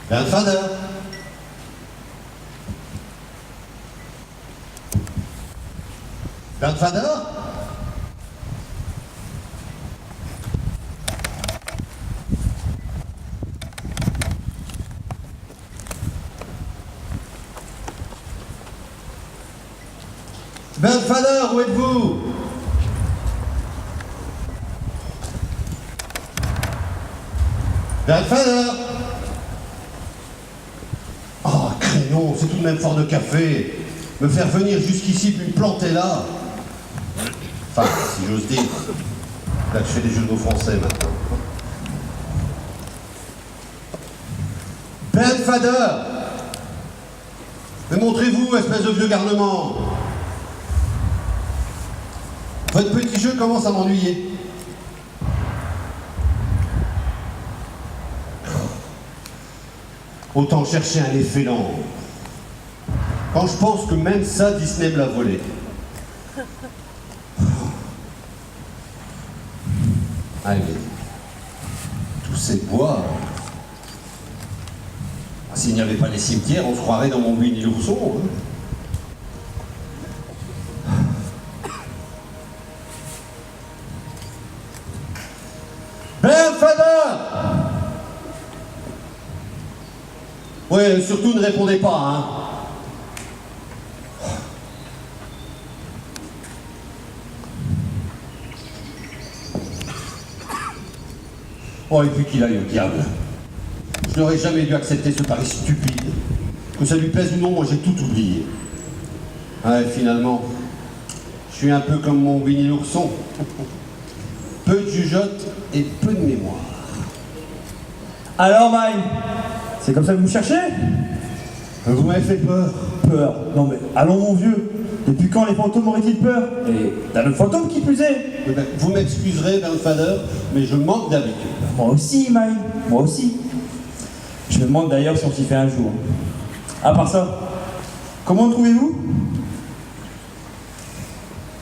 Grandfather. Grandfather. Grandfather, où êtes-vous? Grandfather. Oh, crayon, c'est tout de même fort de café. Me faire venir jusqu'ici puis me planter là. Enfin, si j'ose dire. Là, je fais des jeux de mots français maintenant. Grandfather. Mais montrez-vous, espèce de vieux garnement. Votre petit jeu commence à m'ennuyer. Autant chercher un effet lent. Quand je pense que même ça, Disney me l'a volé. Allez, tous ces bois. S'il n'y avait pas les cimetières, on se croirait dans mon Winnie l'ourson. Hein. Ouais, surtout ne répondez pas, hein. Oh, et puis qu'il aille au diable. Je n'aurais jamais dû accepter ce pari stupide. Que ça lui plaise ou non, moi j'ai tout oublié. Ouais, finalement, je suis un peu comme mon Winnie l'ourson. Peu de jugeote et peu de mémoire. Alors, Mike, c'est comme ça que vous cherchez? Vous m'avez fait peur. Peur? Non mais, allons mon vieux. Depuis quand les fantômes auraient-ils peur? Et t'as le fantôme qui plus est. Vous m'excuserez, Grandfather, mais je manque d'habitude. Moi aussi, Mike, moi aussi. Je me demande d'ailleurs si on s'y fait un jour. À part ça, comment le trouvez-vous?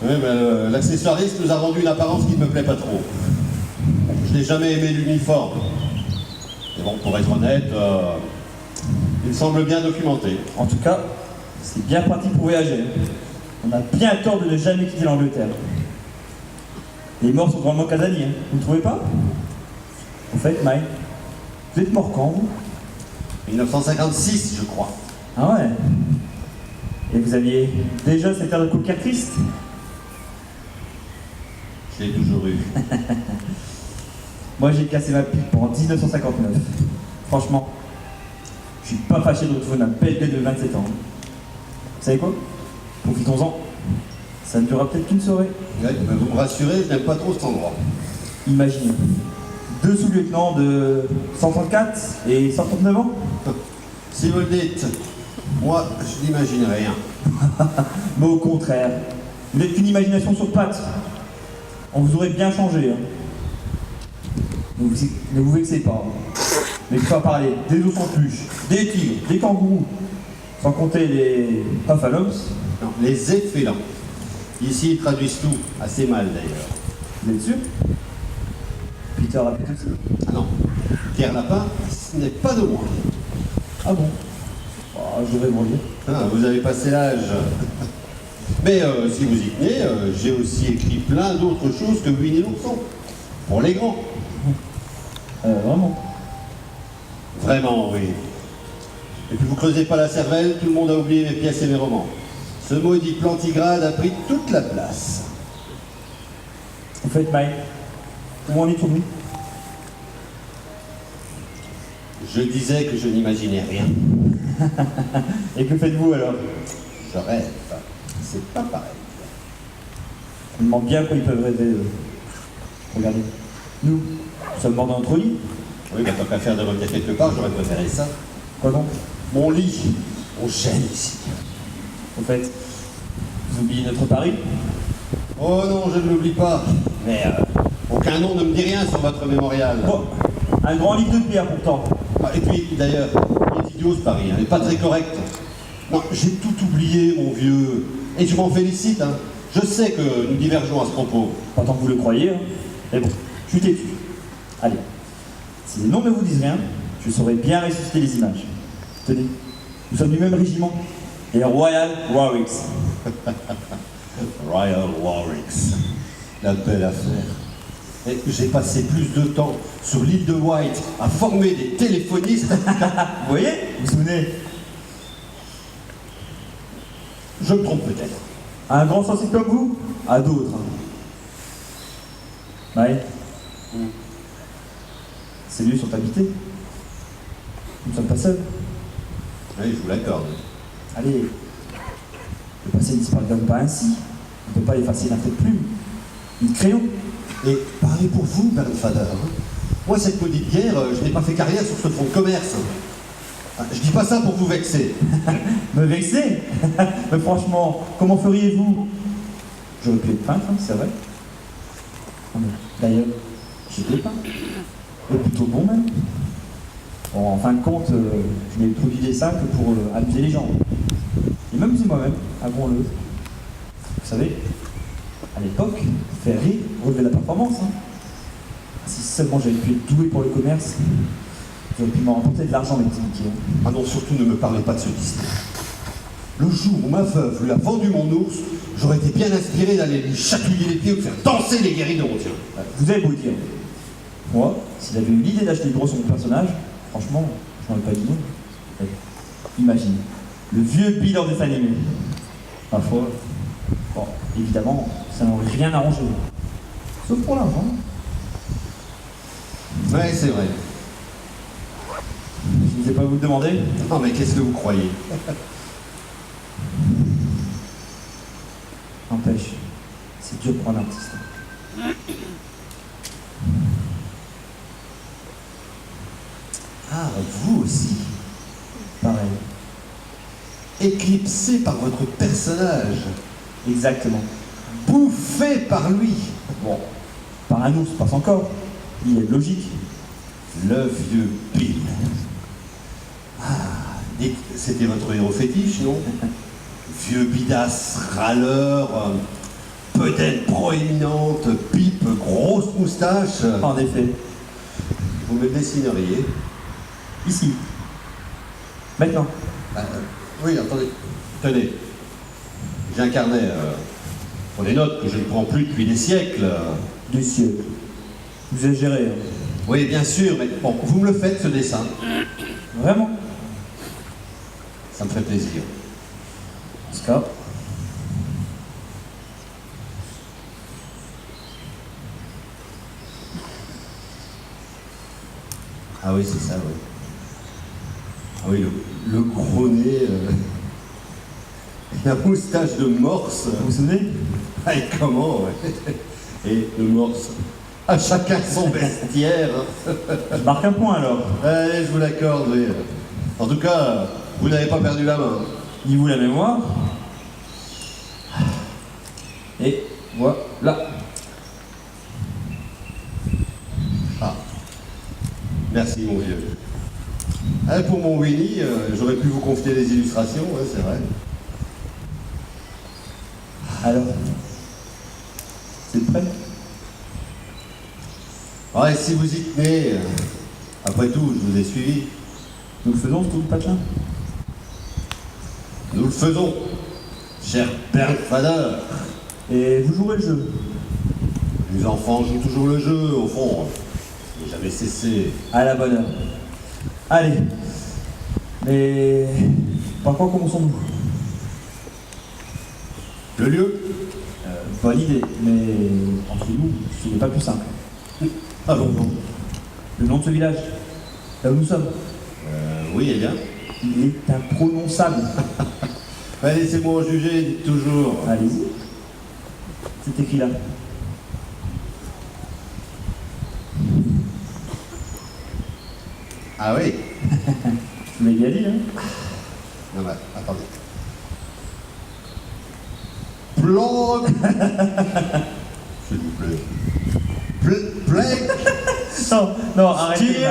Oui, ben, l'accessoiriste nous a rendu une apparence qui ne me plaît pas trop. Je n'ai jamais aimé l'uniforme. Mais bon, pour être honnête, il semble bien documenté. En tout cas, c'est bien pratique pour voyager. On a bien tort de ne jamais quitter l'Angleterre. Les morts sont vraiment casaniers, hein. Vous ne trouvez pas? En fait, Mike, vous êtes mort quand, vous? 1956, je crois. Ah ouais. Et vous aviez déjà cette air de paupières triste? Je l'ai toujours eu. Moi, j'ai cassé ma pipe en 1959. Franchement, je suis pas fâché de retrouver ma belle tête de 27 ans. Vous savez quoi? Profitons-en. Ça ne durera peut-être qu'une soirée. Ouais, ben, vous me rassurez, je n'aime pas trop cet endroit. Imaginez. 2 sous-lieutenants de 134 et 139 ans. Si vous le dites, moi, je n'imagine rien. Mais au contraire, vous n'êtes qu'une imagination sur pattes. On vous aurait bien changé. Hein. Ne vous vexez pas. Mais il faut parler des ours en peluche, des tigres, des kangourous, sans compter les buffaloes. Non, les effélants. Ici, ils traduisent tout, assez mal d'ailleurs. Vous êtes sûr? Peter a pu tout ça. Ah non, Pierre Lapin, ce n'est pas de moi. Ah bon? Ah, je vais vous dire. Ah, vous avez passé l'âge. Mais si vous y tenez, j'ai aussi écrit plein d'autres choses que Winnie l'ourson. Pour les grands. Vraiment? Vraiment, oui. Et puis vous creusez pas la cervelle, tout le monde a oublié mes pièces et mes romans. Ce maudit plantigrade a pris toute la place. Vous faites Mike, où en êtes-vous? Je disais que je n'imaginais rien. Et que faites-vous alors? Je rêve. C'est pas pareil. Je me demande bien quoi ils peuvent rêver. Regardez. Nous sommes morts dans notre lit. Oui, mais tant qu'à faire de revenir quelque part, j'aurais préféré ça. Quoi donc? Mon lit. On gêne ici. Au fait, vous oubliez notre pari? Oh non, je ne l'oublie pas. Mais aucun nom ne me dit rien sur votre mémorial. Bon, un grand livre de pierre pourtant. Ah, et puis, d'ailleurs, il est idiot ce pari, hein, il n'est pas très correct. Non, j'ai tout oublié, mon vieux. Et je m'en félicite, hein. Je sais que nous divergeons à ce propos. Pas tant que vous le croyez, hein. Mais bon, je suis têtu. Allez, si les noms ne vous disent rien, je saurais bien ressusciter les images. Tenez, nous sommes du même régiment, les Royal Warwicks. Royal Warwicks. La belle affaire. Et j'ai passé plus de temps sur l'île de White à former des téléphonistes. Vous voyez? Vous vous souvenez? Je me trompe peut-être. Un grand sensible comme vous? À d'autres. Ouais. Ces lieux sont habités. Nous ne sommes pas seuls. Oui, je vous l'accorde. Allez, le passé ne disparaît pas ainsi. On ne peut pas l'effacer d'un trait de plume. Ni de crayon. Et parlez pour vous, Bernfader. Moi, cette maudite guerre, je n'ai pas fait carrière sur ce fonds de commerce. Je dis pas ça pour vous vexer. Me vexer? Mais franchement, comment feriez-vous? J'aurais pu être peintre, hein, c'est vrai. D'ailleurs, j'étais peintre. Et plutôt bon même. Bon, en fin de compte, je n'ai produit des sacs que pour amuser les gens. Et m'amuser moi-même, avouons-le. Vous savez, à l'époque, faire rire relevait la performance. Hein. Si seulement j'avais pu être doué pour le commerce, j'aurais pu m'en rapporter de l'argent, mes petits Mickey. Ah non, surtout ne me parlez pas de ce Disney. Le jour où ma veuve lui a vendu mon ours, j'aurais été bien inspiré d'aller lui chatouiller les pieds ou de faire danser les guéridons, tiens. Vous avez beau dire. Moi, si j'avais eu l'idée d'acheter le gros sur mon personnage, franchement, je n'aurais pas dit non. Imagine, le vieux Bill en dessin animé. Parfois, bon, évidemment, ça n'aurait rien arrangé. Sauf pour l'argent. Ouais, c'est vrai. Je ne sais pas vous le demander. Non, mais qu'est-ce que vous croyez? N'empêche, c'est dur pour un artiste. Ah, vous aussi. Pareil. Éclipsé par votre personnage. Exactement. Bouffé par lui. Bon, par un ours passe encore. Il y a de logique. Le vieux Bill. Ah, dites, c'était votre héros fétiche, non? Vieux bidasse, râleur, bedaine proéminente, pipe, grosse moustache. En effet. Vous me le dessineriez? Ici. Maintenant. Oui, attendez. Tenez. J'ai un carnet pour des notes que je ne prends plus depuis des siècles. Du siècle. Vous exagérez. Hein. Oui, bien sûr, mais bon, vous me le faites, ce dessin. Vraiment? Ça me ferait plaisir. En ce cas. Ah oui, c'est ça, oui. Ah oui, le gros nez, la moustache de morse. Vous vous souvenez? Ah, et comment, ouais. Et le morse. À chacun son bestiaire. Je marque un point alors. Allez, je vous l'accorde, oui. En tout cas, vous n'avez pas perdu la main. Ni vous la mémoire. Et voilà. Ah. Merci, mon vieux. Ah, pour mon Winnie, j'aurais pu vous confier des illustrations, ouais, c'est vrai. Alors, c'est prêt? Ouais, si vous y tenez, après tout, je vous ai suivi. Nous le faisons, tout le patelin? Nous le faisons, cher Bernfader. Et vous jouerez le jeu? Les enfants jouent toujours le jeu, au fond. Je n'ai jamais cessé. À la bonne heure. Allez. Mais par quoi commençons-nous? Le lieu? Bonne idée, mais entre nous, ce n'est pas plus simple. Ah bon, bon. Le nom de ce village, là où nous sommes, Oui, eh bien. il est imprononçable. Laissez-moi en juger, dites toujours. Allez-y. C'est écrit là. Ah oui? Je vous l'ai bien dit, hein? Non, mais attendez. Blog. S'il vous plaît. Plague. Non, arrêtez. Steer.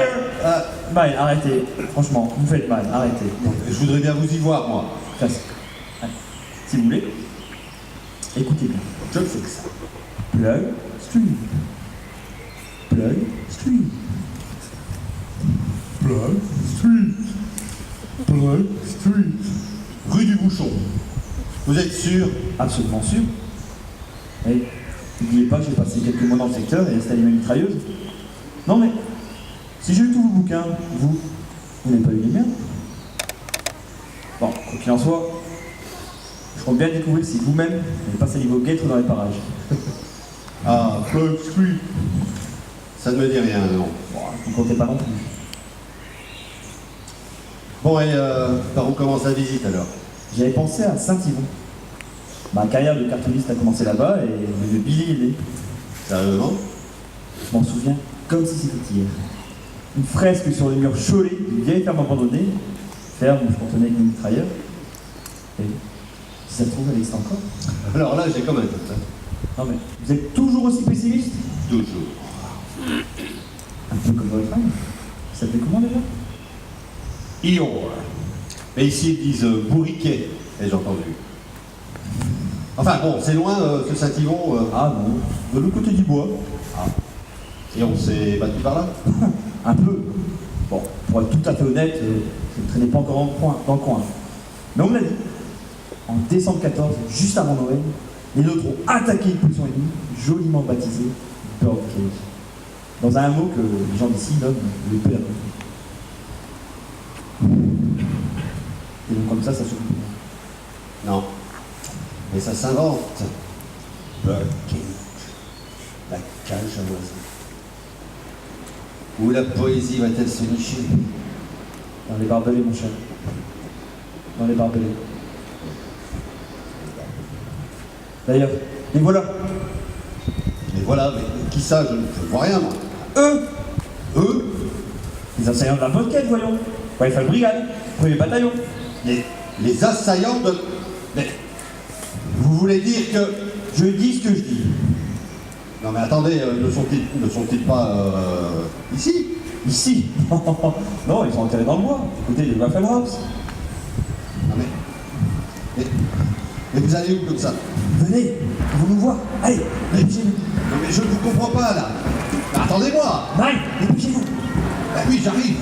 Mal, arrêtez. Franchement, vous faites mal, arrêtez. Je voudrais bien vous y voir, moi. Classe. Allez. Si vous voulez, écoutez bien. Je ne fais que ça. Plug, stream. Plug, stream. Black Street. Black Street. Rue du Bouchon. Vous êtes sûr? Absolument sûr. Et n'oubliez pas que j'ai passé quelques mois dans le secteur et installé ma mitrailleuse. Non mais, si j'ai lu tous vos bouquins, vous n'avez pas lu les miens? Bon, quoi qu'il en soit, je compte bien découvrir si vous-même n'avez pas sali vos guêtres dans les parages. Ah, Black Street. Ça ne me dit rien, non. Bon, vous ne comptez pas non plus. Bon, et par où commence la visite alors? J'avais pensé à Saint-Yvon. Ma carrière de cartooniste a commencé là-bas et le Billy est né. Sérieusement? Je m'en souviens comme si c'était hier. Une fresque sur les murs chaulés d'une vieille ferme abandonnée, ferme où je contenais avec mon mitrailleur. Et si ça se trouve, elle existe encore. Alors là, j'ai quand même tout ça. Non mais, vous êtes toujours aussi pessimiste? Toujours. Un peu comme votre femme. Ça s'appelait comment déjà? Eeyore. Mais ici, ils disent bourriquet, ai-je entendu. Enfin bon, c'est loin ce Saint-Yvon. Ah non, de l'autre côté du bois. Ah. Et on s'est battu par là? Un peu. Bon, pour être tout à fait honnête, je ne traînais pas encore dans le coin. Mais on me l'a dit. En décembre 14, juste avant Noël, les nôtres ont attaqué une position ennemie, joliment baptisée Birdcage. Dans un mot que les gens d'ici nomment le père. Et donc comme ça se coupe. Non. Mais ça s'invente. Birdcage. La cage à oiseaux. Où la poésie va-t-elle se nicher? Dans les barbelés, mon cher. Dans les barbelés. D'ailleurs, les voilà. Mais voilà, mais qui ça? Je ne vois rien, moi. Eux, Eux? les assaillants de la Birdcage, voyons. Rifle Brigade, premier bataillon. Les assaillants de... Mais... Vous voulez dire que... Je dis ce que je dis. Non mais attendez, ne sont-ils pas ici? Ici. Non, ils sont enterrés dans le bois, du côté des Waffle House. Non mais vous allez où comme ça? Venez, vous nous voir. Allez, dépêchez-vous. Non mais je ne vous comprends pas là. Mais attendez-moi. Mike, dépêchez-vous. Ben oui, j'arrive.